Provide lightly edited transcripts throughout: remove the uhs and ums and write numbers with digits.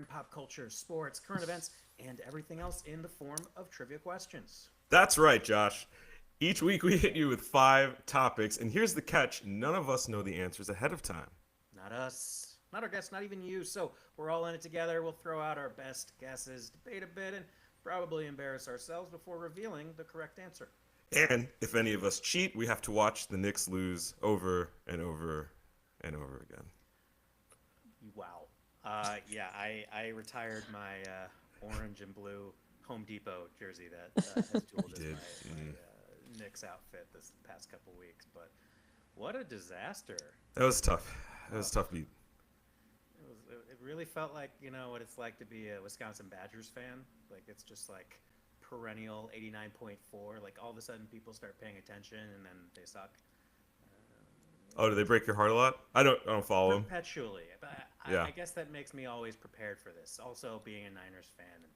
pop culture, sports, current events, and everything else in the form of trivia questions. That's right, Josh. Each week we hit you with 5 topics, and here's the catch: none of us know the answers ahead of time. Not us, not our guests, not even you. So we're all in it together. We'll throw out our best guesses, debate a bit, and probably embarrass ourselves before revealing the correct answer. And if any of us cheat, we have to watch the Knicks lose over and over and over again. Wow. Yeah, I retired my orange and blue Home Depot jersey that has dueled as did. my Knicks outfit this past couple weeks. But what a disaster! That was tough. That was a tough beat. It really felt like what it's like to be a Wisconsin Badgers fan. Like it's just like perennial 89.4. Like all of a sudden people start paying attention and then they suck. Oh, do they break your heart a lot? I don't follow them. Perpetually. But Yeah. I guess that makes me always prepared for this. Also, being a Niners fan and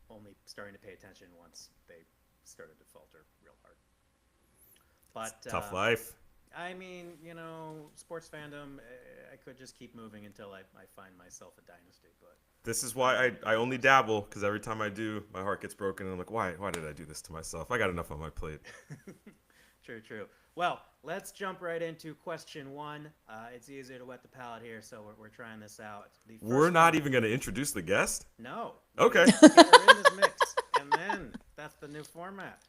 only starting to pay attention once they started to falter real hard. But Tough life. I mean, sports fandom. I could just keep moving until I find myself a dynasty. But This is why I only dabble, because every time I do, my heart gets broken, and I'm like, why did I do this to myself? I got enough on my plate. True. Well, let's jump right into question one. It's easier to wet the palate here, so we're trying this out. We're not even going to introduce the guest? No. Okay. Get her in this mix, and then that's the new format.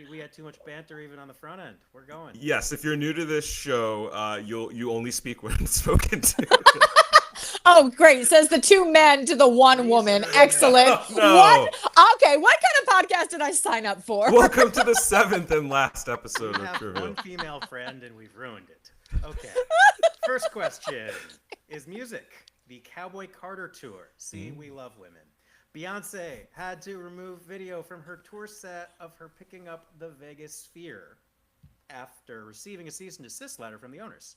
We had too much banter even on the front end. We're going. Yes, if you're new to this show, you only speak when spoken to. Oh, great. Says the 2 men to the 1 woman. Excellent. Oh, no. What? Okay, what kind of podcast did I sign up for? Welcome to the 7th and last episode We of have Trivial. one female friend, and we've ruined it. Okay. First question is music. The Cowboy Carter tour. See, we love women. Beyonce had to remove video from her tour set of her picking up the Vegas Sphere after receiving a cease and desist letter from the owners.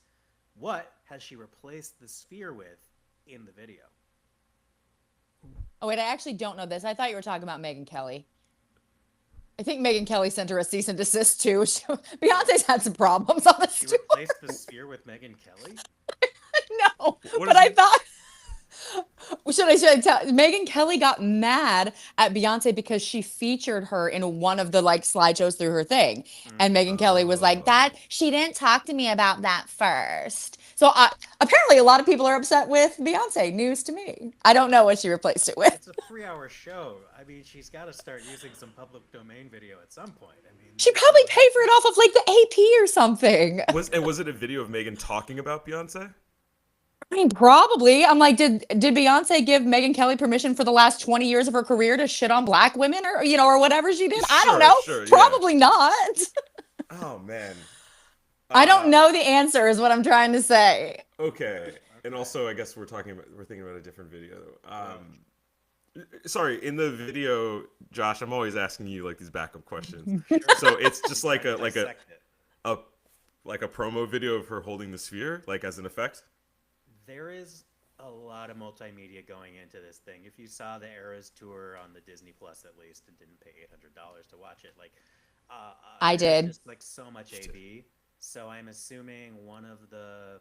What has she replaced the Sphere with in the video? Oh, wait, I actually don't know this. I thought you were talking about Megyn Kelly. I think Megyn Kelly sent her a cease and desist too. Beyonce's had some problems on this She tour. replaced the Sphere with Megyn Kelly? No, What but is I it? thought. Should I tell? Megyn Kelly got mad at Beyonce because she featured her in one of the slideshows through her thing, and Megyn Kelly was like, "That she didn't talk to me about that first." So apparently, a lot of people are upset with Beyonce. News to me. I don't know what she replaced it with. It's a 3-hour show. I mean, she's got to start using some public domain video at some point. I mean, She probably paid for it off of the AP or something. Was it a video of Megan talking about Beyonce? I mean, probably. I'm like, did Beyonce give Megyn Kelly permission for the last 20 years of her career to shit on black women or whatever she did? I don't know. Sure, yeah. Probably not. Oh man. I don't know the answer is what I'm trying to say. Okay. And also, I guess we're thinking about a different video. Sorry, in the video, Josh, I'm always asking you these backup questions. So it's just dissect it. a promo video of her holding the sphere, as an effect. There is a lot of multimedia going into this thing. If you saw the Eras tour on the Disney Plus, at least, and didn't pay $800 to watch it, I did. Just so much AB. So I'm assuming one of the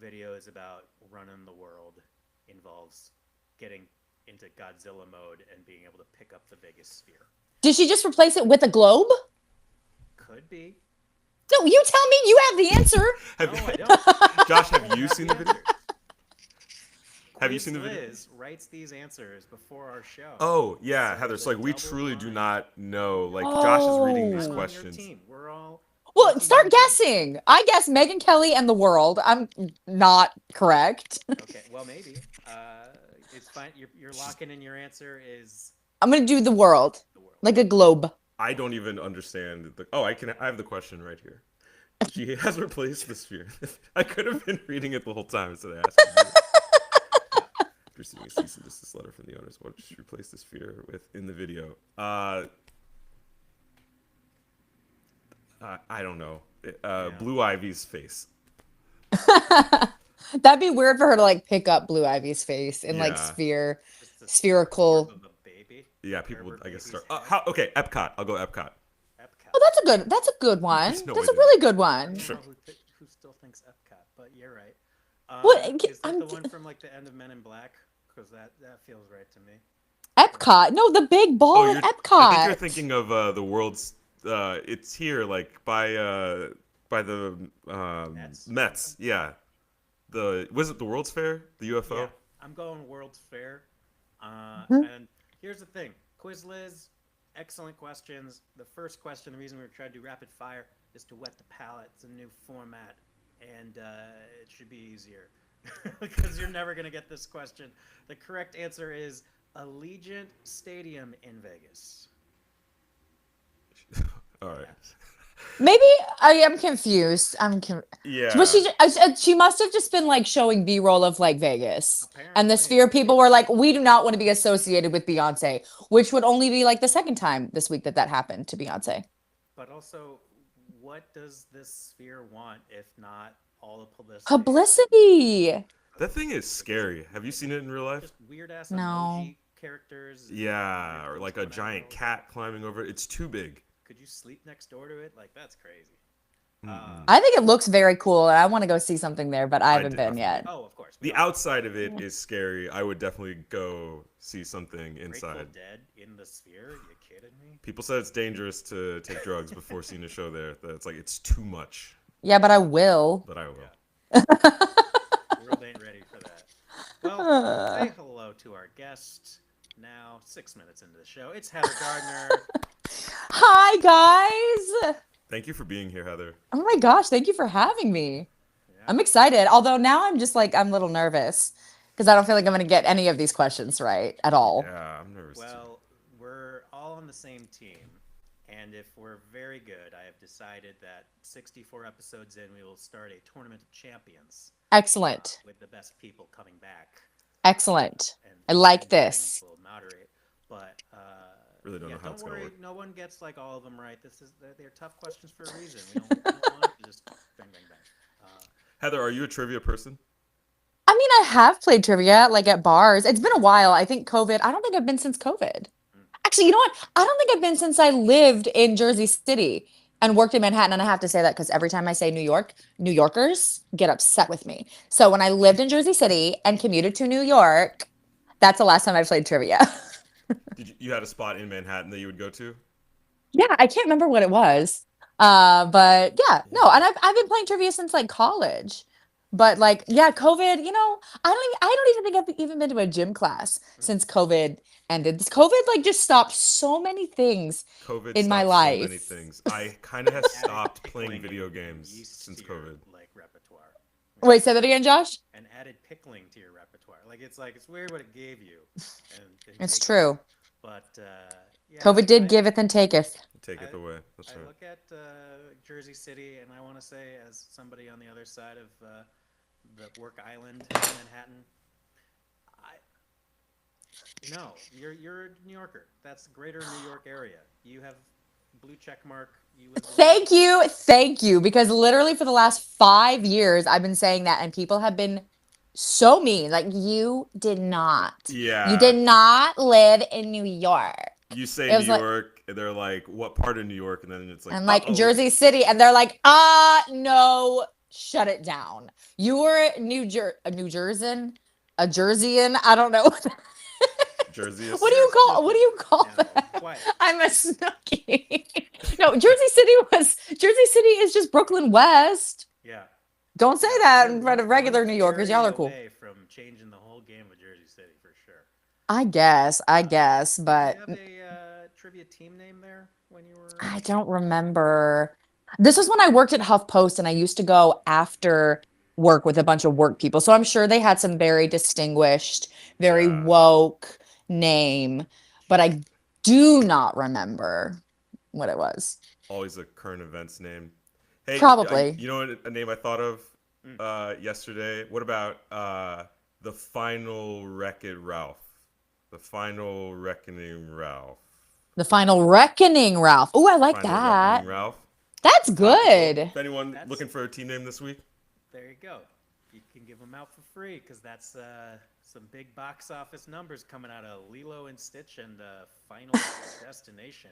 videos about running the world involves getting into Godzilla mode and being able to pick up the Vegas Sphere. Did she just replace it with a globe? Could be. No, you tell me. You have the answer. No, I don't. Josh, have you seen the video? Have you seen the video? Liz writes these answers before our show. Oh, yeah, Heather. So, we truly do not know. Josh is reading these I'm questions. on your team. We're all. Well, start guessing. I guess Megyn Kelly and the world. I'm not correct. Okay, well, maybe. It's fine. You're locking in your answer is I'm going to do the world. the world. Like a globe. I don't even understand. I have the question right here. She has replaced the sphere. I could have been reading it the whole time instead of asking you. Receiving a cease and desist letter from the owners. What did she replace the sphere with in the video? I don't know. Blue Ivy's face. That'd be weird for her to pick up Blue Ivy's face in Yeah. Just a spherical. form of a baby. Yeah, people Wherever would, I guess, babies start. have. Okay, Epcot. I'll go Epcot. Epcot. Oh, that's a good one. There's no That's way a really good I one. don't Sure. know who still thinks Epcot, but you're right. What? Is that I'm the one from like the end of Men in Black? Because that feels right to me. Epcot. No, the big ball Oh, at you're. Epcot. I think you're thinking of the world's. It's here, like by the Nets or Mets. something? Yeah. Was it the World's Fair? The UFO. Yeah, I'm going World's Fair. Mhm. And here's the thing, Quizliz, excellent questions. The first question, the reason we tried to do rapid fire is to wet the palate. It's a new format, and it should be easier because you're never gonna get this question. The correct answer is Allegiant Stadium in Vegas. All right. Yeah. Maybe I am confused. Yeah. But she must have just been like showing B-roll of like Vegas. And the Apparently, Sphere people were like, we do not want to be associated with Beyonce, which would only be like the second time this week that happened to Beyonce. but also, what does this Sphere want if not all the publicity? Publicity. That thing is scary. Have you seen it in real life? Just weird ass No. emoji characters. Yeah, weird or things like a coming out giant of it. cat climbing over it. It's too big. Could you sleep next door to it? Like that's crazy. Mm-mm. I think it looks very cool, and I want to go see something there, but I haven't been definitely- yet. Oh, of course. The outside of it is scary. I would definitely go see something Grateful inside. Dead in the Sphere? You kidding me? People said it's dangerous to take drugs before seeing a show there. That it's like it's too much. Yeah, but I will. But I will. Yeah. The world ain't ready for that. Well, say hello to our guest. Now, 6 minutes into the show, it's Heather Gardner. Hi, guys. Thank you for being here, Heather. Oh my gosh, thank you for having me. Yeah. I'm excited. Although now I'm just like, I'm a little nervous because I don't feel like I'm going to get any of these questions right at all. Yeah, I'm nervous too. Well, we're all on the same team. And if we're very good, I have decided that 64 episodes in, we will start a tournament of champions Excellent. with the best people coming back. Excellent. And I like things this. will moderate. But Really don't know how don't it's gonna worry, work. no one gets like all of them right. They're tough questions for a reason. We don't want to just bang bang bang. Heather, are you a trivia person? I mean, I have played trivia like at bars. It's been a while. I think COVID. I don't think I've been since COVID. Actually, you know what? I don't think I've been since I lived in Jersey City and worked in Manhattan. And I have to say that because every time I say New York, New Yorkers get upset with me. So when I lived in Jersey City and commuted to New York, that's the last time I played trivia. You had a spot in Manhattan that you would go to? Yeah, I can't remember what it was. But yeah, no, and I've been playing trivia since like college. But like, yeah, COVID, I don't even think I've even been to a gym class since COVID ended. This COVID like just stopped so many things COVID in my stopped life. so many things. I kind of have stopped Added playing pickling video and games yeast since to your, COVID. like repertoire. Wait, say that again, Josh? And added pickling to your repertoire. Like it's weird what it gave you. And It's take true. it. But yeah, COVID did I- giveth and taketh. Take it away. That's I right. look at Jersey City, and I want to say, as somebody on the other side of the work island in Manhattan, no, you're a New Yorker. That's the greater New York area. You have blue check mark. You live Thank you. Because literally for the last 5 years, I've been saying that, and people have been so mean. Like, you did not. Yeah. You did not live in New York. You say It was New like- York, and they're like, "What part of New York?" And then it's like, And like "Uh-oh." Jersey City, and they're like, no, shut it down. You were a New Jerseyan, a Jerseyan. I don't know. Jersey is. What do you call No, that? quiet. I'm a snooki. No, Jersey City is just Brooklyn West. Yeah. Don't say Yeah, that we're in front of regular New Yorkers. Y'all are cool. away from changing the whole game of Jersey City for sure. I guess, but Did you have a trivia team name there when you were? I don't remember. This was when I worked at HuffPost, and I used to go after work with a bunch of work people. So I'm sure they had some very distinguished, very Yeah. woke name, but I do not remember what it was. Always a current events name. Hey, Probably. you know what a name I thought of Mm. yesterday? What about the Final Wreck-It Ralph? The Final Reckoning Ralph. The Final Reckoning, Ralph. Oh, I like Final that. Reckoning Ralph. That's good. If anyone That's- looking for a team name this week, There you go. You can give them out for free because that's some big box office numbers coming out of Lilo and Stitch and Final Destination.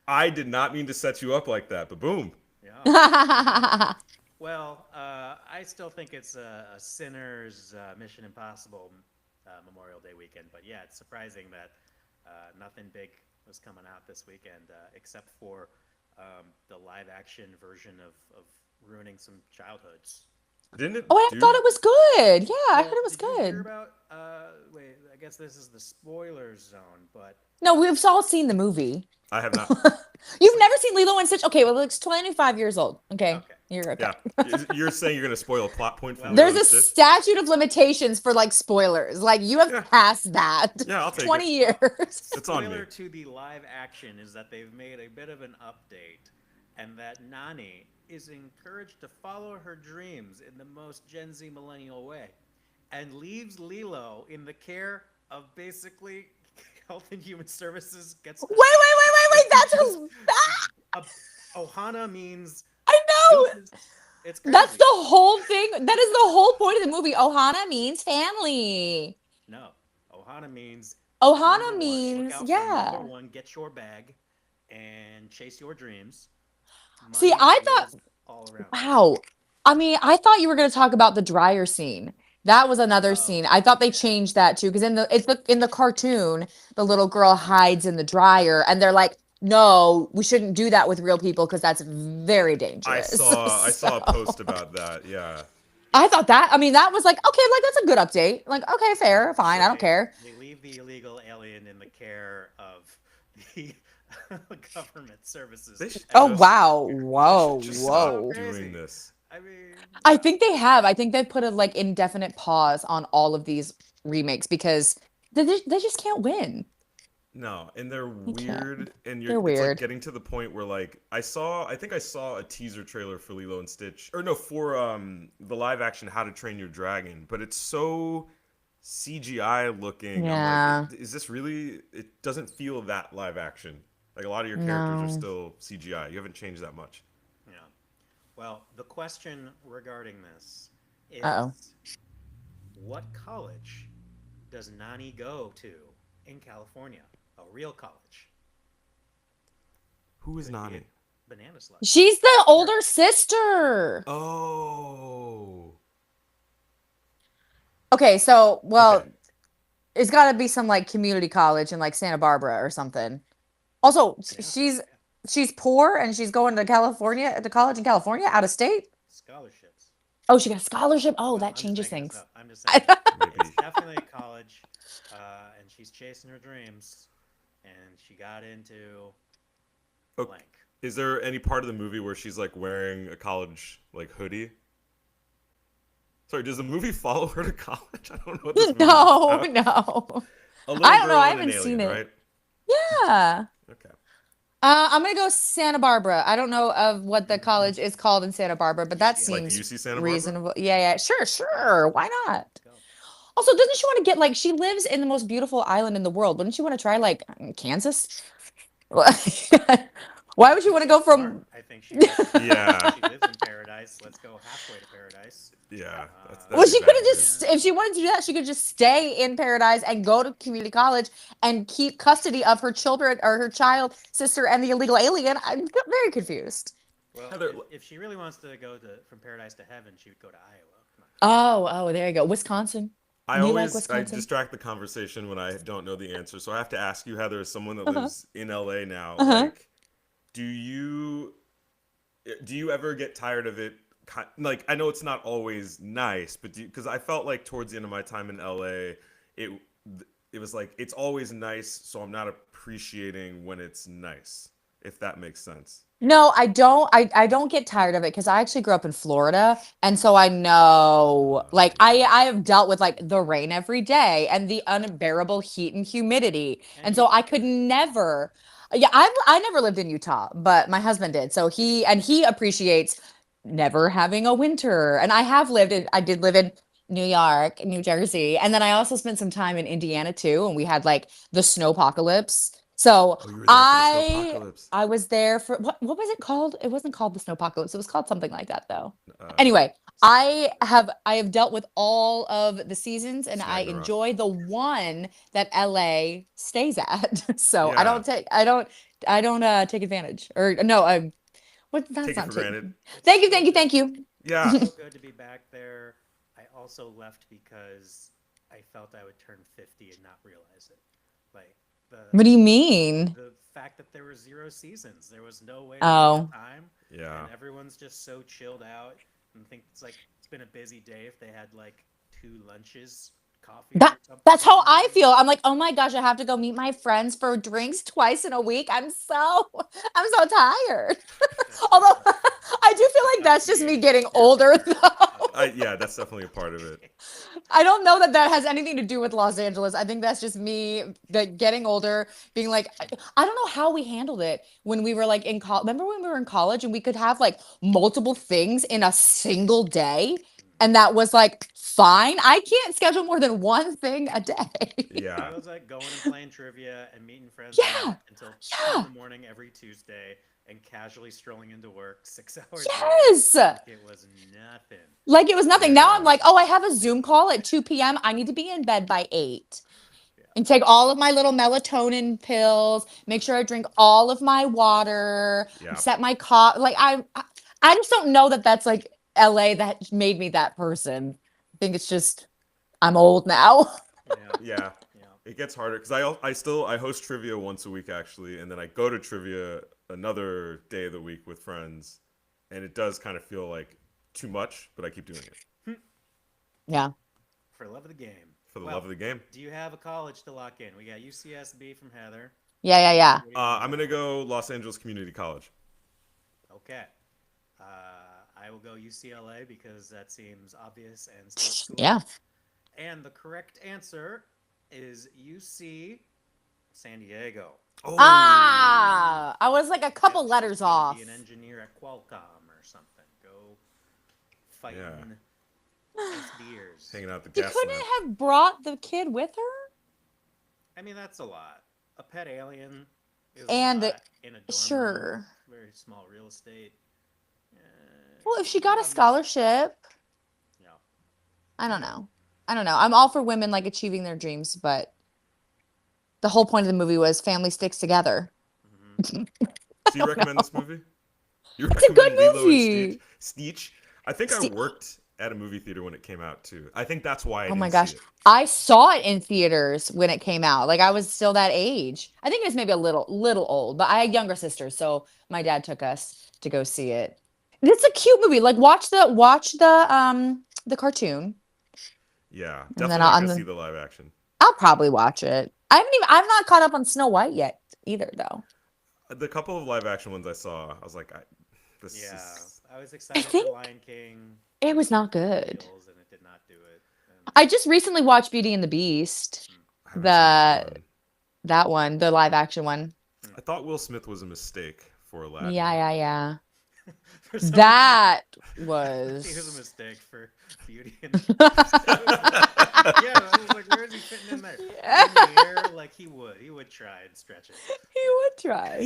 I did not mean to set you up like that, but boom. Yeah. Well, I still think it's a Sinners Mission Impossible Memorial Day weekend, but yeah, it's surprising that nothing big was coming out this weekend except for the live action version of ruining some childhoods. Didn't it Oh, I thought do? it was good. Yeah, I heard Well, it was did you hear good. about? Wait, I guess this is the spoiler zone, but No, we've all seen the movie. I have not. You've never seen Lilo and Stitch? Okay, well, it's 25 years old. Okay, okay. you're okay. Yeah, you're saying you're gonna spoil a plot point from Well, Lilo There's and a Stitch? statute of limitations for like spoilers. Like you have Yeah, passed that. yeah, I'll take 20 it. years. It's on me. Spoiler to the live action is that they've made a bit of an update, and that Nani is encouraged to follow her dreams in the most Gen Z millennial way, and leaves Lilo in the care of basically Health and Human Services. Gets Wait. That's just a, Ohana means I know. deuces. It's That's crazy. the whole thing. That is the whole point of the movie. Ohana means family. No, Ohana means Ohana number one. Look means, out for yeah. number one. Get your bag and chase your dreams. See, Money I thought, is all around. wow. I mean, I thought you were going to talk about the dryer scene. That was another Oh, scene. I thought they yeah. changed that too, because in the cartoon, the little girl hides in the dryer, and they're like, "No, we shouldn't do that with real people because that's very dangerous." I saw a So post about that. Yeah. I thought that. I mean, that was like, okay, like that's a good update. Like, okay, fair, fine, So I don't care. they leave the illegal alien in the care of the government services. They should Oh just wow, whoa, just So stop whoa. crazy. doing this. I mean, I think they have. I think they've put a like indefinite pause on all of these remakes because they just can't win. No, and they're They can't. weird, and They're it's like weird. getting to the point where like I think I saw a teaser trailer for Lilo and Stitch, or no, for the live action How to Train Your Dragon, but it's so CGI looking. I'm Yeah. like, is this really? It doesn't feel that live action. Like a lot of your characters are No. still CGI. You haven't changed that much. yeah. Well, the question regarding this Uh-oh. is, what college does Nani go to in California? A real college. Who is Could be Nani? a banana slug. She's the older sister. Oh. Okay, so well, Okay. it's got to be some like community college in like Santa Barbara or something. Also, Banana she's slug, yeah. she's poor and she's going to California to college in California out of state. Scholarships. Oh, she got a scholarship. Oh, Well, that I'm just changes making this things. up. I'm just saying it's Maybe. definitely a college, and she's chasing her dreams, and she got into Okay. blank. Is there any part of the movie where she's like wearing a college like hoodie? Sorry, does the movie follow her to college? I don't know what this movie is No, about. no. A little I don't know. girl I and an haven't seen alien, it. right? Yeah. Okay. I'm gonna go Santa Barbara. I don't know of what the college is called in Santa Barbara, but that Yeah. It's like seems UC Santa Barbara? reasonable. Yeah. Sure. Why not? Let's go. Also, doesn't she want to get like she lives in the most beautiful island in the world? Wouldn't she want to try like Kansas? Why would you want to go Smart. from I think she. Yeah. She lives in paradise. Let's go halfway to paradise. Yeah. That's Well, that'd she be could bad have news. just, if she wanted to do that, she could just stay in paradise and go to community college and keep custody of her children or her child, sister, and the illegal alien. I'm very confused. Well, Heather, if she really wants to go from paradise to heaven, she would go to Iowa. Come on. Oh, there you go. Wisconsin. I You like always Wisconsin? distract the conversation when I don't know the answer. So I have to ask you, Heather, as someone that Uh-huh. lives in LA now, Uh-huh. like, do you ever get tired of it? Like, I know it's not always nice, but because I felt like towards the end of my time in LA, it was like it's always nice, so I'm not appreciating when it's nice, if that makes sense. No, I don't. I don't get tired of it because I actually grew up in Florida, and so I know, like, I have dealt with like the rain every day and the unbearable heat and humidity, and so I could never. Yeah, I never lived in Utah, but my husband did, so he appreciates never having a winter, and I did live in New York, New Jersey, and then I also spent some time in Indiana too, and we had like the snowpocalypse. So Oh, you were there for the I snowpocalypse. I was there for what was it called? It wasn't called the snowpocalypse. It was called something like that though. Uh, Anyway, I have dealt with all of the seasons and I Ragnarok. enjoy the one that LA stays at. So I Yeah. don't take advantage or no, that's Take it not for take. granted. Thank you. Yeah. So good to be back there. I also left because I felt I would turn 50 and not realize it. Like the What do you mean? the fact that there were 0 seasons, there was no way to know Oh, the time, Yeah. and everyone's just so chilled out. And I think it's like it's been a busy day if they had like 2 lunches, coffee that or something. that's how I feel. I'm like, oh my gosh, I have to go meet my friends for drinks twice in a week. I'm so tired. That's Although just I do feel like tough that's just me being getting Pierre older, Porter though. Yeah, that's definitely a part of it. I don't know that that has anything to do with Los Angeles. I think that's just me that getting older, being like, I don't know how we handled it when we were like in college. Remember when we were in college and we could have like multiple things in a single day? And that was like fine. I can't schedule more than one thing a day. Yeah. It was like going and playing trivia and meeting friends Yeah, out until 2 in yeah, the morning every Tuesday and casually strolling into work 6 hours later. yes. Like it was nothing. Like it was nothing. Now I'm Yeah. like, oh, I have a Zoom call at 2 p.m. I need to be in bed by 8 Yeah. and take all of my little melatonin pills, make sure I drink all of my water, Yeah. set my coffee. Like I just don't know that that's like LA that made me that person. I think it's just I'm old now. Yeah. Yeah. Yeah. It gets harder because I host trivia once a week actually, and then I go to trivia another day of the week with friends, and it does kind of feel like too much, but I keep doing it Yeah. For love of the game. for the Well, love of the game. do you have a college to lock in? We got UCSB from Heather. Yeah, yeah, yeah. What do you want I'm to gonna go Los Angeles Community College. Okay. I will go UCLA because that seems obvious and still cool. Yeah. And the correct answer is UC San Diego. Oh. Ah, I was like a couple Yes, letters gonna off. Be an engineer at Qualcomm or something. Go fighting SBers. Hanging out at the She gas couldn't lamp. have brought the kid with her? I mean, that's a lot. A pet alien is And a lot in a dorm room. sure. Very small real estate. Well, if she got a not much- scholarship, Yeah. I don't know. I don't know. I'm all for women like achieving their dreams, but the whole point of the movie was family sticks together. Mhm. So you recommend this movie? You It's a good recommend Lilo and movie. Stitch? I think I Ste- worked at a movie theater when it came out too. I think that's why I Oh my didn't gosh. see it. I saw it in theaters when it came out. Like I was still that age. I think it was maybe a little old, but I had younger sisters, so my dad took us to go see it. It's a cute movie. Like watch the cartoon. Yeah, And definitely then not I'll, gonna I'm, see the live action. I'll probably watch it. I'm not caught up on Snow White yet either though. The couple of live action ones I saw, I was like, this Yeah. is I was excited think for Lion King. It was not It good. feels, and it did not do it. And I just recently watched Beauty and the Beast. I haven't seen that That one, the live action one. I thought Will Smith was a mistake for Aladdin. Yeah. for some That reason, was he was a mistake for Beauty and the Beast. Yeah, I was like, where is he fitting in there? In the air, like he would try and stretch it. He would try.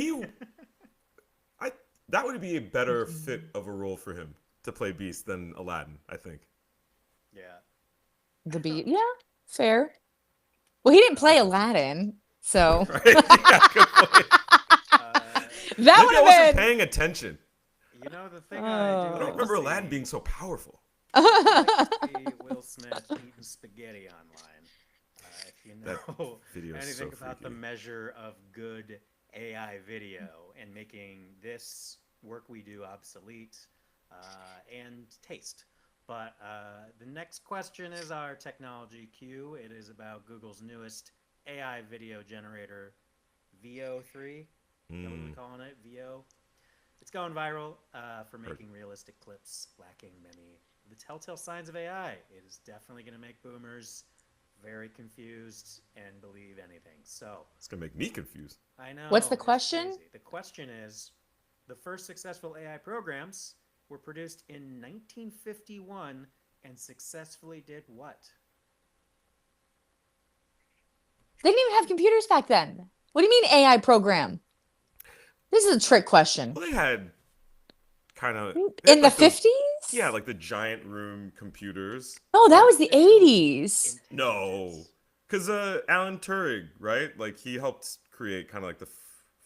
That would be a better fit of a role for him to play Beast than Aladdin, I think. Yeah. The Beast. Yeah, fair. Well, he didn't play Aladdin, so Right? Yeah, good point. Uh, that Maybe would I have wasn't been. paying attention. you know the thing Oh. I do. I don't like remember to Aladdin see- being so powerful. I like to see Will Smith eating spaghetti online. If you That know video is anything so about the freaky. measure of good AI video and making this work we do obsolete and taste. But the next question is our technology cue. It is about Google's newest AI video generator, VO3. Is that what we're calling it? VO? It's going viral for making realistic clips lacking many of the telltale signs of AI. It is definitely going to make boomers very confused and believe anything. So It's gonna make me confused. I know. What's the it's question? crazy. The question is, the first successful AI programs were produced in 1951 and successfully did what? They didn't even have computers back then. What do you mean AI program? This is a trick question. Well, they had kind of In the 50s? Yeah, like the giant room computers. No, that was the Artificial 80s. No, intelligence. because Alan Turing, right? Like he helped create kind of like the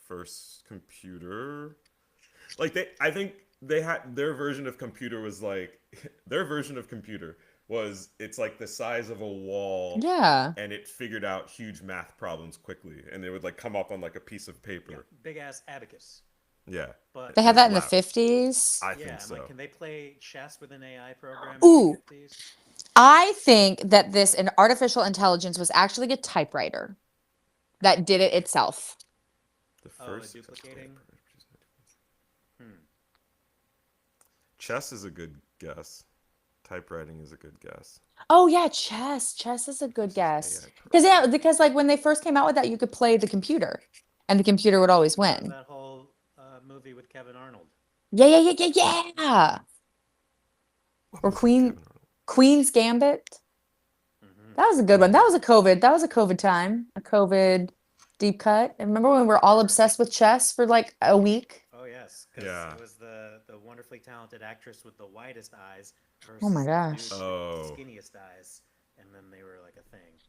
first computer. Like I think they had their version of computer was like it's like the size of a wall. Yeah. And it figured out huge math problems quickly, and it would like come up on like a piece of paper. Big ass abacus. Yeah. But They had that in the Wow. 50s. I yeah, think I'm so. like, can they play chess with an AI program? Ooh. In the 50s? I think that an artificial intelligence was actually a typewriter that did it itself. The Oh, first duplicating? Chess is a good guess. Typewriting is a good guess. Oh yeah, chess. Chess is a good guess. AI Because like when they first came out with that, you could play the computer, and the computer would always win. That whole movie with Kevin Arnold. Yeah. Or Queen's Gambit. That was a good one. That was a COVID time. A COVID deep cut. And remember when we were all obsessed with chess for like a week? Oh yes, because Yeah. it was the wonderfully talented actress with the widest eyes versus Oh my the gosh. dude Oh. with the skinniest eyes, and then they were like a thing.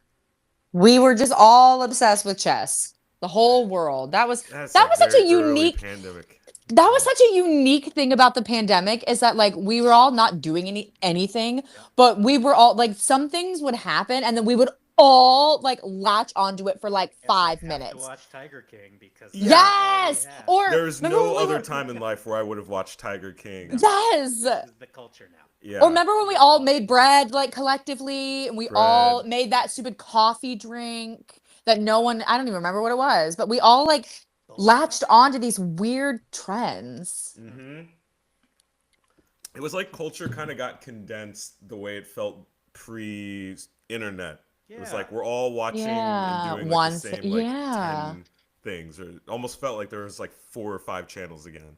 We were just all obsessed with chess. The whole world. That was such a unique pandemic. That was such a unique thing about the pandemic, is that like we were all not doing anything, but we were all like, some things would happen and then we would all like latch onto it for like 5 minutes. To watch Tiger King because yes, or there's no other time in life where I would have watched Tiger King. Yes, this is the culture now. Yeah. Or remember when we all made bread like collectively, and we all made that stupid coffee drink that no one, I don't even remember what it was, but we all like latched onto these weird trends. Mm-hmm. It was like culture kind of got condensed the way it felt pre-internet. Yeah. It was like we're all watching and doing like the same 10 things, or it almost felt like there was like 4 or 5 channels again.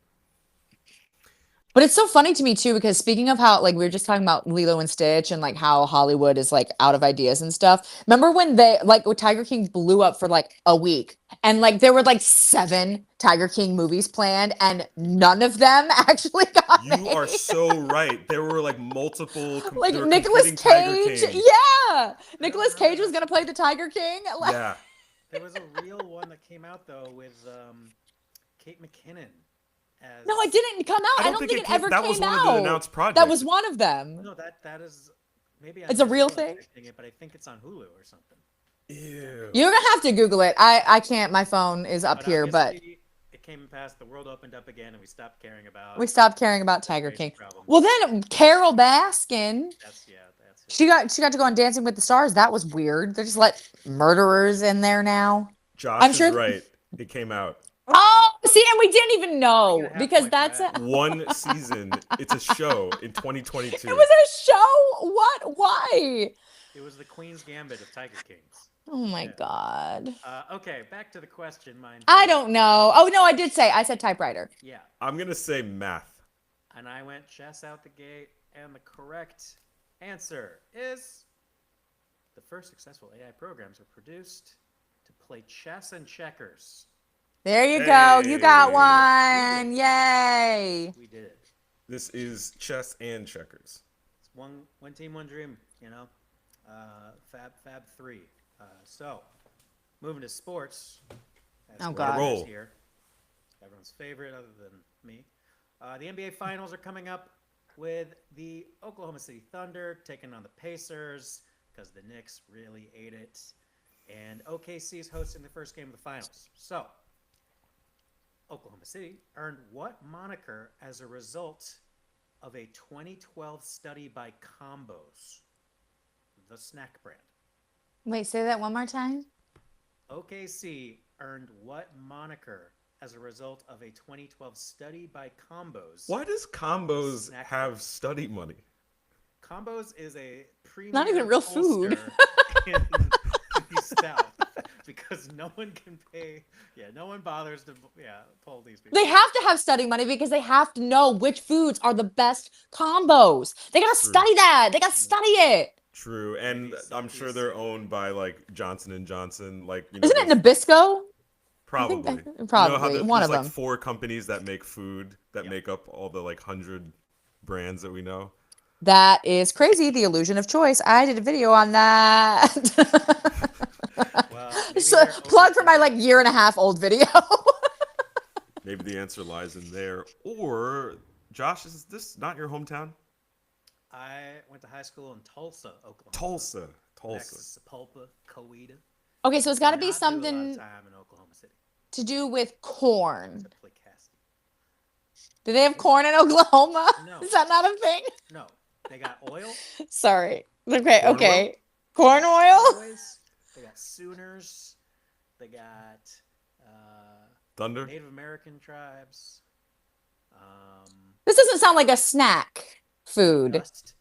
But it's so funny to me too, because speaking of how like we were just talking about Lilo and Stitch and like how Hollywood is like out of ideas and stuff. Remember when Tiger King blew up for like a week, and like there were like 7 Tiger King movies planned and none of them actually got made. You are so right. There were like multiple like Nicolas Cage. Yeah. Nicolas Cage was going to play the Tiger King. Yeah. There was a real one that came out though with Kate McKinnon. No, it didn't come out. I don't think it ever came out. That was one of the announced projects. That was one of them. No, that is maybe it's a real thing. But I think it's on Hulu or something. Ew. You're gonna have to Google it. I can't. My phone is up here, but it came past. The world opened up again, and we stopped caring about. Tiger King. Well, then Carol Baskin. That's she got to go on Dancing with the Stars. That was weird. They just let murderers in there now. I'm sure right. It came out. Oh, see, and we didn't even know because that's one season. It's a show in 2022. It was a show? What? Why? It was the Queen's Gambit of Tiger Kings. Oh my God. Okay, back to the question. I don't know. Oh no, I said typewriter. Yeah. I'm gonna say math. And I went chess out the gate, and the correct answer is the first successful AI programs were produced to play chess and checkers. There you go. You got one. Yay. We did it. This is chess and checkers. It's one team, one dream, you know. Fab 3. So, moving to sports. Oh, God. Roll. Here. Everyone's favorite other than me. The NBA Finals are coming up with the Oklahoma City Thunder taking on the Pacers because the Knicks really ate it. And OKC is hosting the first game of the Finals. So, Oklahoma City earned what moniker as a result of a 2012 study by Combos, the snack brand? Wait, say that one more time. OKC earned what moniker as a result of a 2012 study by Combos? Why does Combos have study money? Combos is a premium not even real food in the South. Because no one can pay, no one bothers to, pull these people. They have to have study money because they have to know which foods are the best combos. They gotta study that. They gotta study it. True, and I'm sure they're owned by like Johnson & Johnson. Like, isn't it Nabisco? Probably. Probably one of them. Like 4 companies that make food that make up all the like 100 brands that we know. That is crazy. The illusion of choice. I did a video on that. So, plug for my like 1.5 year old video. Maybe the answer lies in there, or Josh, is this not your hometown? I went to high school in Tulsa, Oklahoma. Tulsa. Next, Sapulpa, Coweta. Okay, so it's got to be Not do a lot of something time in Oklahoma City. to do with corn. Except play Cassidy. Do they have corn in Oklahoma? No. Is that not a thing? No, they got oil. Sorry. Okay, Corn okay. Corn oil? Cowboys, they got Sooners. They got Thunder. Native American tribes. This doesn't sound like a snack food. Dust.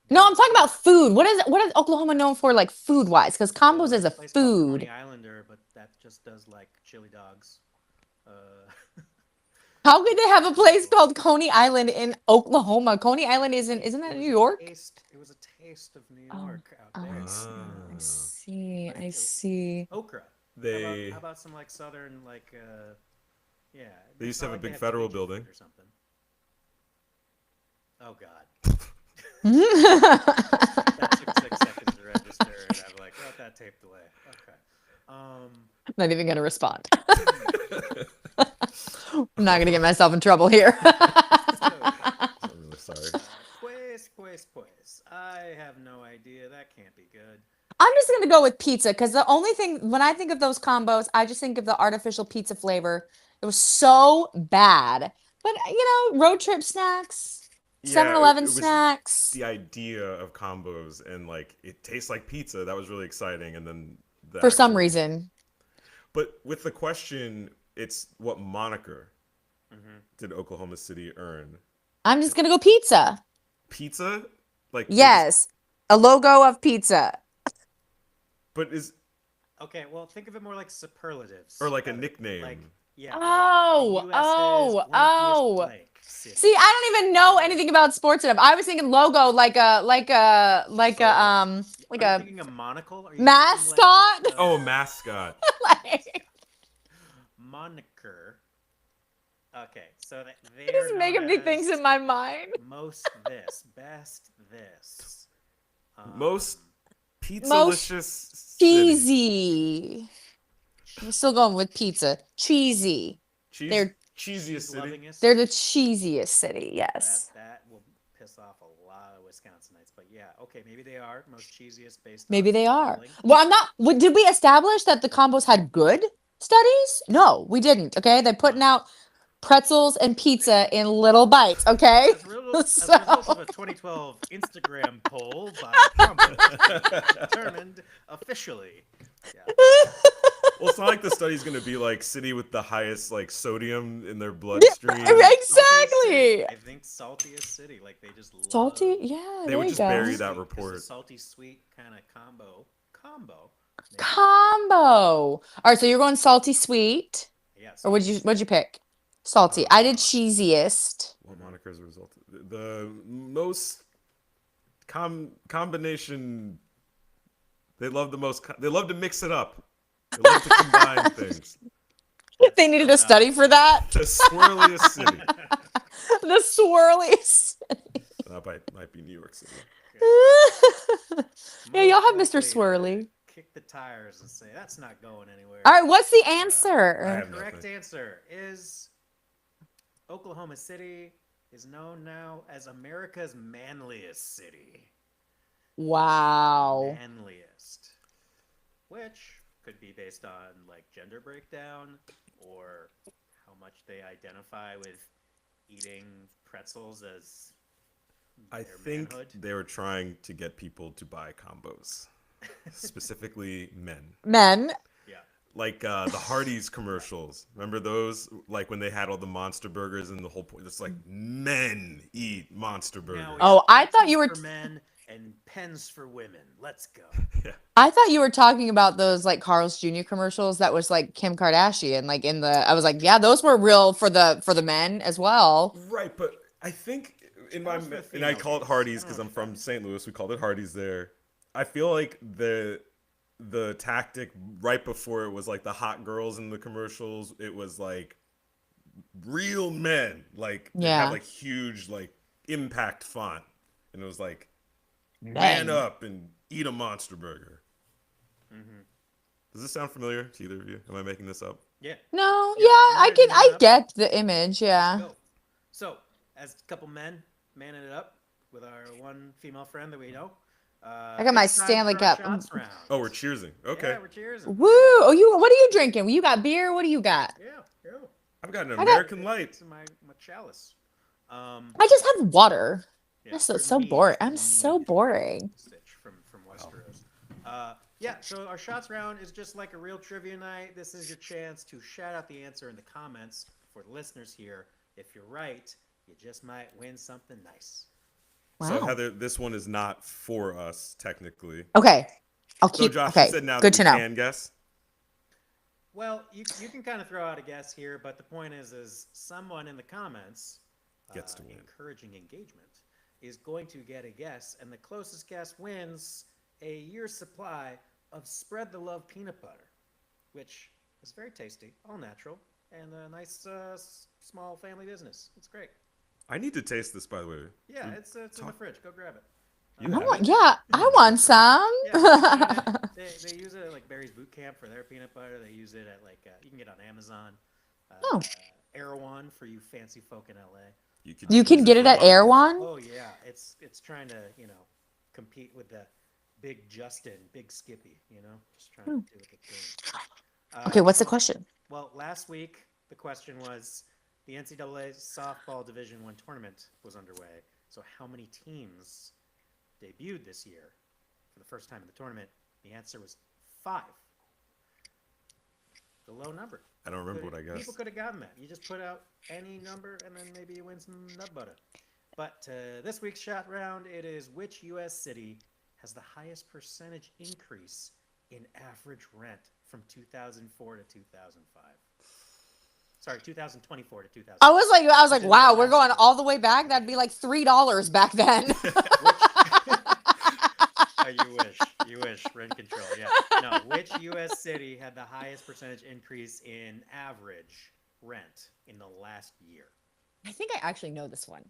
No, I'm talking about food. What is Oklahoma known for, like, food-wise? Because combos is a Place called food. Coney Islander, but that just does like chili dogs. How could they have a place called Coney Island in Oklahoma? Coney Island isn't that New York? It was a taste of New Oh, York out Oh, there. I see. Like, I see. Okra. They How about some like southern like yeah. They used it's to not have a they big federal Cajun building. food or something. Oh God. That took 6 seconds to register, and I'm like, oh, that taped away. Okay. Not even gonna respond. I'm not gonna get myself in trouble here. I'm really sorry. Pues. I have no idea. That can't be good. I'm just gonna go with pizza because the only thing when I think of those combos, I just think of the artificial pizza flavor. It was so bad. But road trip snacks, Yeah, 7-Eleven it was snacks. the idea of combos and like it tastes like pizza. That was really exciting, and then For some actual- reason. But with the question, it's what moniker Mm-hmm. did Oklahoma City earn? I'm just gonna go pizza. Pizza, like Yes. A logo of pizza. but is Okay, well, think of it more like superlatives. or like a better. nickname. Like, yeah. Oh, like the USA's oh. blank city. See, I don't even know anything about sports enough. I was thinking logo like a Are you a thinking a monocle? Are you mascot? thinking like, Oh, mascot. like, moniker. Okay, so they just are making known big things as in my mind. most this, best this. Most pizza-licious city. Cheesy. I'm still going with pizza. Cheesy. They're cheesiest city. lovingest. They're the cheesiest city. Yes. That will piss off a lot of Wisconsinites, but yeah, okay, maybe they are most cheesiest based. Maybe on they are. filling. Well, I'm not. Did we establish that the combos had good studies? No, we didn't. Okay, they're putting out pretzels and pizza in little bites. Okay. As a result of a 2012 Instagram poll by Combo, determined officially. Yeah. Well, it's not like the study's gonna be like city with the highest like sodium in their bloodstream. Exactly. I think saltiest city. Like they just love, Salty. Yeah. They there would you just go. bury that It's a report. salty sweet kind of combo. Maybe. Combo. All right, so you're going salty sweet, Yeah. or what'd you pick? Salty. I did cheesiest. What moniker is a result? The most combination. They love the most. They love to mix it up. They love to combine things. They needed a study for that. The swirliest city. The swirlies. That might be New York City. Yeah, y'all have Most Mr. likely Swirly. Kick the tires and say that's not going anywhere. All right, what's the I answer? have Correct nothing. answer is Oklahoma City is known now as America's manliest city. Wow. Manliest. Which could be based on like gender breakdown or how much they identify with eating pretzels as I their think manhood. they were trying to get people to buy combos, specifically men. Men. Yeah. Like the Hardee's commercials. Remember those? Like when they had all the monster burgers and the whole point. It's like men eat monster burgers. Now we Oh, have I thought you pretzels were for men and pens for women. Let's go. I thought you were talking about those like Carl's Jr. commercials that was like Kim Kardashian, like in the I was like, yeah, those were real for the men as well. Right, but I think in my Those were the and I female call it games. Hardee's I don't because know I'm if from that- St. Louis. We called it Hardee's there. I feel like the tactic right before it was like the hot girls in the commercials. It was like real men, like they Yeah. have like huge like impact font, and it was like Men. man up and eat a monster burger. Mm-hmm. Does this sound familiar to either of you? Am I making this up? Yeah. No, Yeah, yeah, I'm I ready to I up. get the image, yeah. Go. So as a couple men manning it up with our one female friend that we know. I got my it's time Stanley for our Cup. shots round. Oh, we're cheersing. Okay. Yeah, we're cheersing. Woo! Oh, what are you drinking? You got beer? What do you got? Yeah. I've got an I got- American Light. It's in my chalice. I just have water. Yeah, That's they're so mead. boring. I'm Mead so boring. Stitch from Westeros. Yeah, so our shots round is just like a real trivia night. This is your chance to shout out the answer in the comments for the listeners here. If you're right, you just might win something nice. Wow. So Heather, this one is not for us technically. Okay. I'll So keep. Josh, Okay. you said now Good that to we know. can guess. Well, you can kind of throw out a guess here, but the point is someone in the comments Gets to win. encouraging engagement is going to get a guess, and the closest guess wins a year's supply of Spread the Love peanut butter, which is very tasty, all natural, and a nice small family business. It's great. I need to taste this, by the way. Yeah, it's in the fridge. Go grab it. You have it? Yeah, I want some. Yeah, they use it at like Barry's Boot Camp for their peanut butter. They use it at like you can get it on Amazon. Oh. Erewhon for you fancy folk in LA. You can get it at Erewhon? Oh yeah, it's trying to compete with the Big Justin, Big Skippy. Just trying to do what they can. Okay, what's the question? Well, last week the question was the NCAA softball Division I tournament was underway. So how many teams debuted this year for the first time in the tournament? The answer was 5. The low number. I don't remember what I guessed. People could have gotten that. You just put out any number and then maybe you win some nut butter. But this week's shot round, it is which U.S. city has the highest percentage increase in average rent from 2004 to 2005? Sorry, 2024 to 2000. I was like, wow, we're going all the way back. That'd be like $3 back then. You wish. Rent control. Yeah. No. Which U.S. city had the highest percentage increase in average rent in the last year? I think I actually know this one.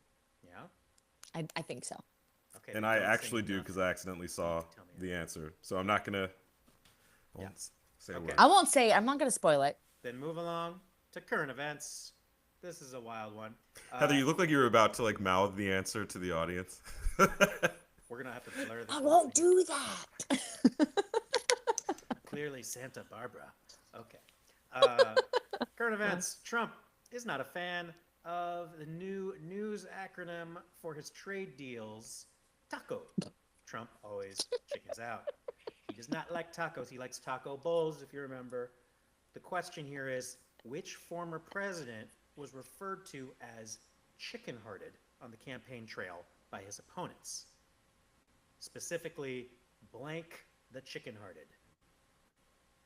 Yeah. I think so. Okay. And then I don't actually say do nothing. because I accidentally saw Tell me the answer. So I'm not gonna. Yeah. Say a Okay. word. I won't say. I'm not going to spoil it. Then move along to current events. This is a wild one. Heather, you look like you were about to like mouth the answer to the audience. We're gonna have to blur this. I whole won't thing. do that. Clearly Santa Barbara. Okay. Current events. Trump is not a fan of the new news acronym for his trade deals, TACO. Trump always chickens out. He does not like tacos. He likes taco bowls, if you remember. The question here is, which former president was referred to as chicken-hearted on the campaign trail by his opponents? Specifically, blank the chicken-hearted.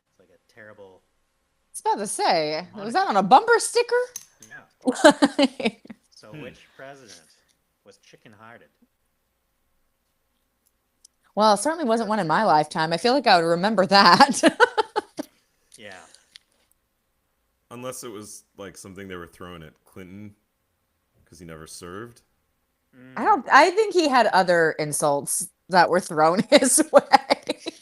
It's like a terrible... I was about to say, was that on a bumper sticker? Yeah. So which president was chicken-hearted? Well, it certainly wasn't one in my lifetime. I feel like I would remember that. Yeah. Unless it was like something they were throwing at Clinton because he never served. I think he had other insults that were thrown his way.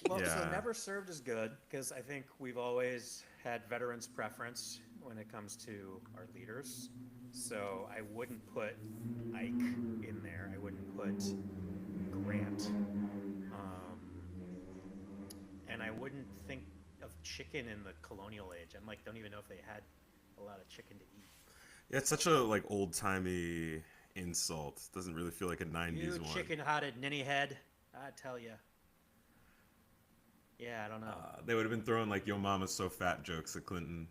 Well, so Yeah. never served is good because I think we've always had veterans' preference when it comes to our leaders. So I wouldn't put Ike in there. I wouldn't put Grant. And I wouldn't think of chicken in the colonial age. I'm like, don't even know if they had a lot of chicken to eat. Yeah, it's such a like old timey insult. It doesn't really feel like a '90s You one. chicken-hearted ninny head, I tell you. Yeah, I don't know. They would have been throwing like "Yo, mama's so fat" jokes at Clinton.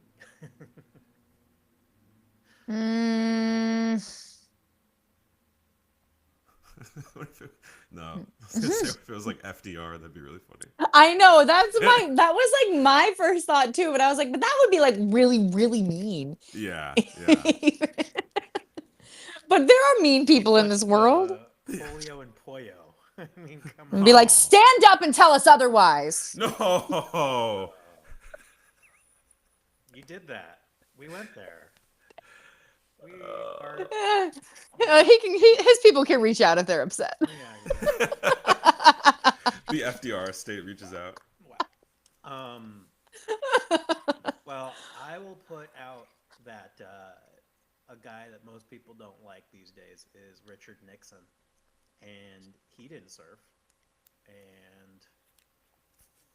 What if no, I was gonna say if it was like FDR, that'd be really funny. I know that was like my first thought too, but I was like, but that would be like really, really mean. Yeah, But there are mean people in this world. Polio and Pollo. I mean, come And on. be like, stand up and tell us otherwise. No. You did that. We went there. We are. His people can reach out if they're upset. Yeah. The FDR estate reaches out. Wow. Well, I will put out that a guy that most people don't like these days is Richard Nixon, and he didn't serve. And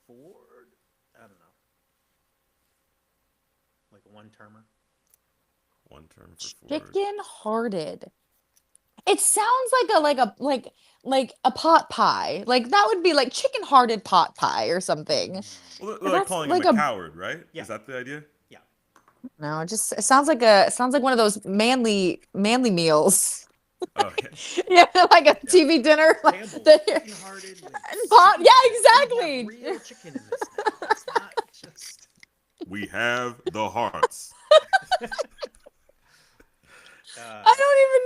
Ford, I don't know, like a one-termer. One term for Ford. Chicken-hearted. It sounds like a pot pie. Like that would be like chicken-hearted pot pie or something. Well, they're like That's calling like him a a coward, right? Yeah. Is that the idea? Yeah. no, it sounds like one of those manly meals. Oh, yeah. Yeah, like a TV dinner. Like Campbell's the, chicken-hearted with and pot. chicken Yeah, heart. We exactly. have real chicken in this now. It's not just. We have the hearts. I don't even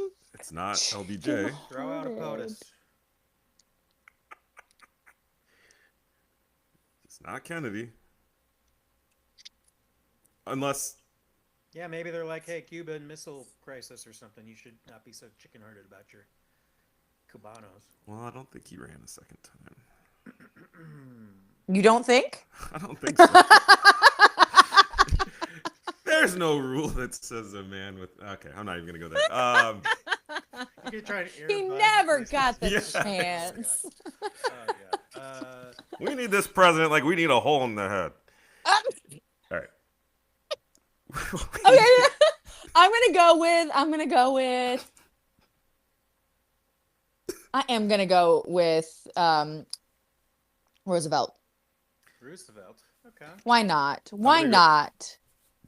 know. It's not LBJ. Throw out a POTUS. It's not Kennedy. Unless Yeah, maybe they're like, hey, Cuban Missile Crisis or something. You should not be so chicken-hearted about your Cubanos. well, I don't think he ran a second time. You don't think? I don't think so. There's no rule that says a man with. Okay, I'm not even gonna go there. You could try to He earbud never this. got the Yeah. chance. Oh, yeah. We need this president like we need a hole in the head. All right. Okay, I am gonna go with Roosevelt. Roosevelt. Okay. Why not? Why gonna go- not?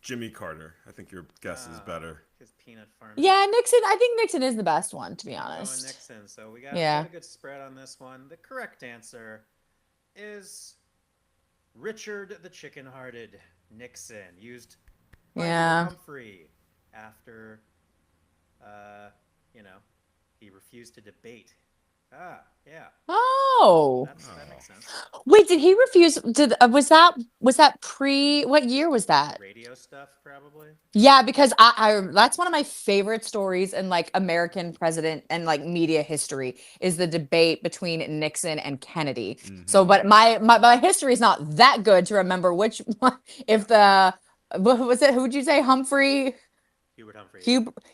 Jimmy Carter. I think your guess is better. His peanut farm. Yeah, Nixon. I think Nixon is the best one, to be Going honest. Nixon. So we got Yeah. a good spread on this one. The correct answer is Richard the Chicken-Hearted Nixon, used by Yeah. Humphrey after, he refused to debate. Ah, yeah, Oh, that makes sense. wait, did he refuse? Was that pre? What year was that? Radio stuff, probably. Yeah, because I that's one of my favorite stories in like American president and like media history is the debate between Nixon and Kennedy. So, but my history is not that good to remember which one. If what was it? Who would you say? Humphrey? Hubert Humphrey.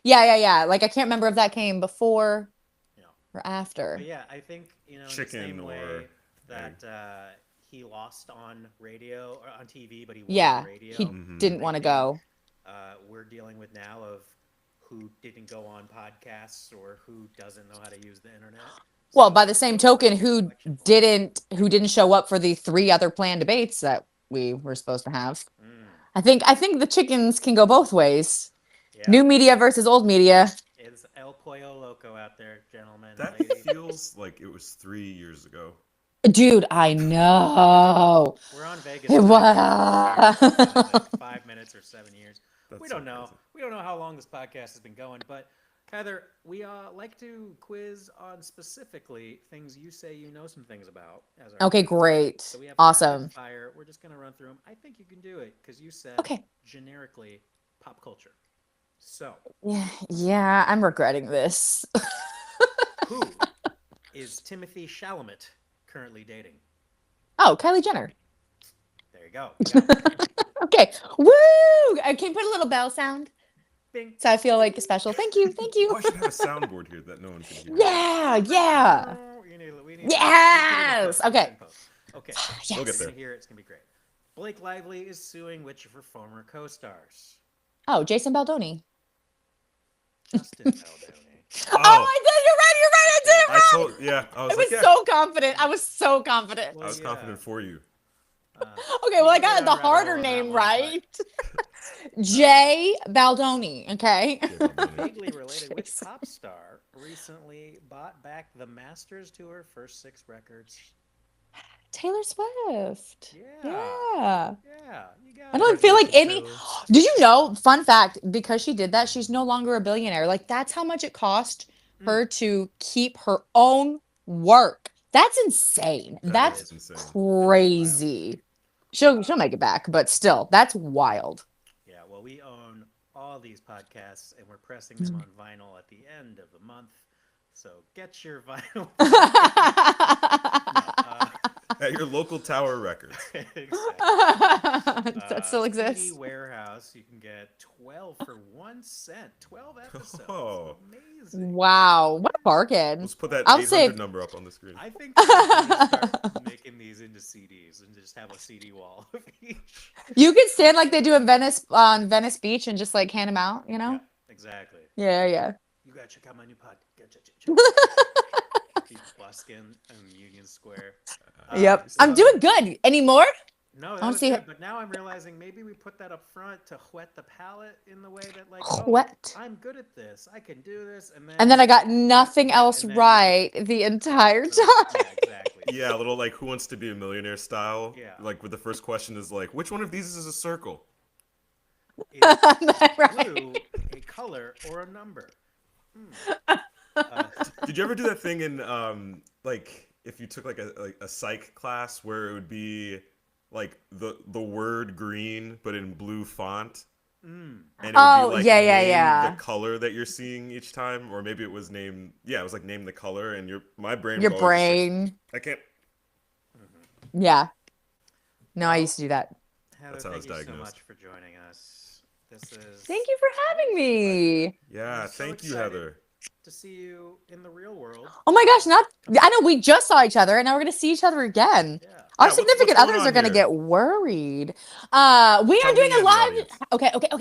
Yeah. Like I can't remember if that came before Yeah. or after. But yeah, I think in the Chicken same or way that he lost on radio or on TV, but he won Yeah, on radio. he didn't want to go. We're dealing with now of who didn't go on podcasts or who doesn't know how to use the internet. Well, So by the same it's like token, an who inflection point. didn't show up for the 3 other planned debates that we were supposed to have. Mm, I think the chickens can go both ways. yeah. New media versus old media. Is El Pollo Loco out there, gentlemen? That ladies? feels like it was 3 years ago. Dude, I know. We're on Vegas. It time. was. It's been like 5 minutes or 7 years. That's We so don't know. crazy. We don't know how long this podcast has been going, but Heather, we like to quiz on specifically things you say you know some things about. As our Okay, quiz. great. So we have Awesome. rapid fire. We're just gonna run through them. I think you can do it because you said Okay. generically pop culture. So Yeah, I'm regretting this. who is Timothy Chalamet currently dating? Oh, Kylie Jenner. There you go. You got it. Okay. Woo! Can you put a little bell sound Bing. so I feel like special? Thank you. Thank you. Oh, I should have a soundboard here that no one can hear. Yeah. We need Yes! we put it in Okay. post. Okay. Yes. We'll get You're there. gonna hear it. It's gonna be great. Blake Lively is suing which of her former co-stars? Oh, Jason Baldoni. Justin Baldoni. Oh, I did. You're right. I did it I right. told, yeah, I was I like, was yeah. so confident. I was so confident. Well, I was yeah. confident for you. Okay, well, I got the harder name right. Jay Baldoni. Okay. Yeah, Baldoni. Vaguely related, which Jason. pop star recently bought back the Masters to her first 6 records? Taylor Swift. Yeah. Yeah. Yeah, you got I don't it. feel like any. Congratulations, Did you know? Fun fact: because she did that, she's no longer a billionaire. Like that's how much it cost her to keep her own work. That's insane. That That's is insane. crazy. She'll make it back, but still, that's wild. Yeah, well, we own all these podcasts, and we're pressing them on vinyl at the end of the month. So get your vinyl. At your local Tower Records. Exactly. That still CD exists. Warehouse, you can get 12 for 1 cent. 12 episodes. Oh. Amazing. Wow, what a bargain. Let's put that I'll 800 save. number up on the screen. I think we should start making these into CDs and just have a CD wall of each. You could stand like they do in Venice on Venice Beach and just like hand them out, you know? Yeah, exactly. Yeah, yeah. You gotta check out my new pod. Keep busking in Union Square. Yep. So- I'm doing good. Any more? No, that I'll was see good. it. But now I'm realizing maybe we put that up front to whet the palate in the way that, like, Whet. oh, I'm good at this. I can do this. And then I got nothing Yeah, else and then- right the entire So, time. yeah, exactly. Yeah, a little like Who Wants to Be a Millionaire style. Yeah. Like with the first question is like, which one of these is a circle? Is Right. blue a color or a number? Did you ever do that thing in like if you took like a psych class where it would be like the word green but in blue font? And it would Oh, be like yeah, name yeah. the color that you're seeing each time, or maybe it was name. Yeah, it was like name the color, and my brain. Your was always just brain. like, I can't. Yeah. No, I used to do that. Heather, That's how I was thank you so diagnosed. much for joining us. This is Thank you for having me. Yeah, I'm so thank you, excited Heather. to see you in the real world. Oh my gosh, I know we just saw each other and now we're gonna see each other again. Yeah. Our Yeah, what's significant going others on are gonna here? get worried. We Tell are me doing a and the live. audience.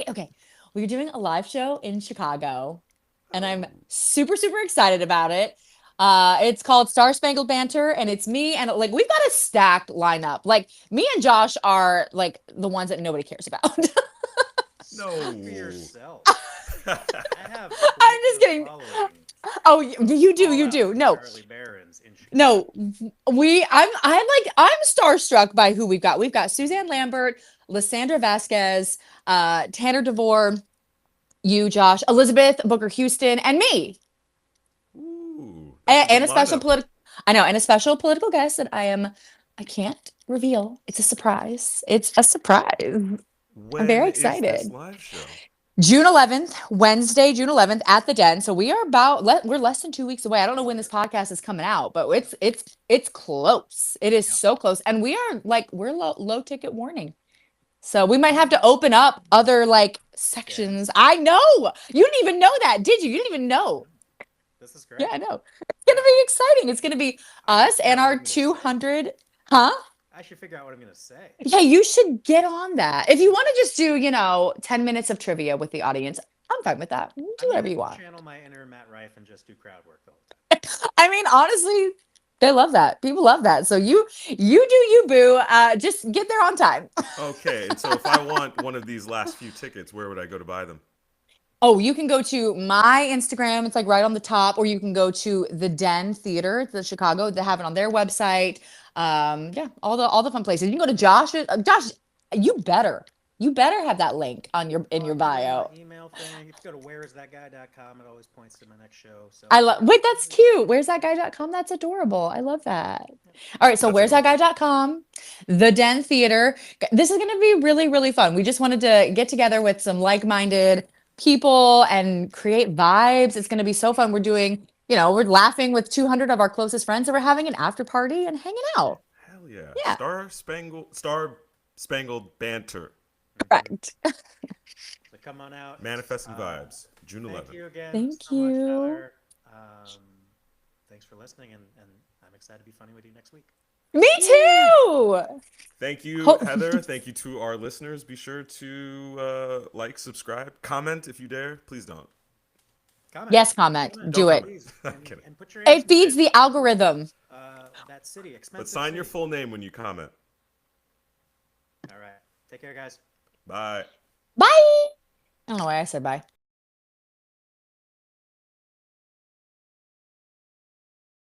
Okay. We're doing a live show in Chicago, and I'm super excited about it. It's called Star Spangled Banter, and it's me and like we've got a stacked lineup. Like me and Josh are like the ones that nobody cares about. No. Speak for yourself. I have. I'm just kidding. Following. Oh, you do. All out for No, Charlie Barron's in Chicago. no. I'm starstruck by who we've got. We've got Suzanne Lambert, Lysandra Vasquez, Tanner DeVore, you, Josh, Elizabeth Booker Houston, and me. Ooh, that's And a good special lineup. political. I know, and a special political guest that I can't reveal. It's a surprise. It's a surprise. When very is this excited. live show? June 11th, Wednesday, June 11th at the Den. So we are we're less than 2 weeks away. I don't know when this podcast is coming out, but it's close. It is so close. And we're low ticket warning. So we might have to open up other like sections. I know. You didn't even know that, did you? You didn't even know. This is great. Yeah, I know. It's going to be exciting. It's going to be us and our 200, huh? I should figure out what I'm gonna say. Yeah, you should get on that. If you want to just do, 10 minutes of trivia with the audience, I'm fine with that. Do I'm whatever gonna you want. Channel my inner Matt Rife and just do crowd work the whole time. I mean, honestly, they love that. People love that. So you do you, boo. Just get there on time. Okay, and so if I want one of these last few tickets, where would I go to buy them? Oh, you can go to my Instagram. It's like right on the top, or you can go to the Den Theater, the Chicago. They have it on their website. Yeah, all the fun places. You can go to Josh. Josh, you better have that link on your in your bio. Email thing. If you go to whereisthatguy.com, it always points to my next show. So Wait, that's cute. Where's that guy.com? That's adorable. I love that. All right, so That's where's that guy.com? The Den Theater. This is going to be really, really fun. We just wanted to get together with some like-minded people and create vibes. It's going to be so fun. We're doing, we're laughing with 200 of our closest friends, and we're having an after party and hanging out. Hell yeah. Yeah. Star Spangled Banter. Correct. So come on out. Manifesting Vibes. June 11th. Thank you again. Thank so much, you. Heather. Thanks for listening, and I'm excited to be funny with you next week. Me too. Thank you, Ho- Heather. Thank you to our listeners. Be sure to like, subscribe, comment if you dare. Please don't. Comment. Yes, comment. Do Don't it. Please. I'm And, kidding. and put your It answers feeds in. the algorithm. That city, expensive. But sign your city. full name when you comment. All right. Take care, guys. Bye. Bye. I don't know why I said bye.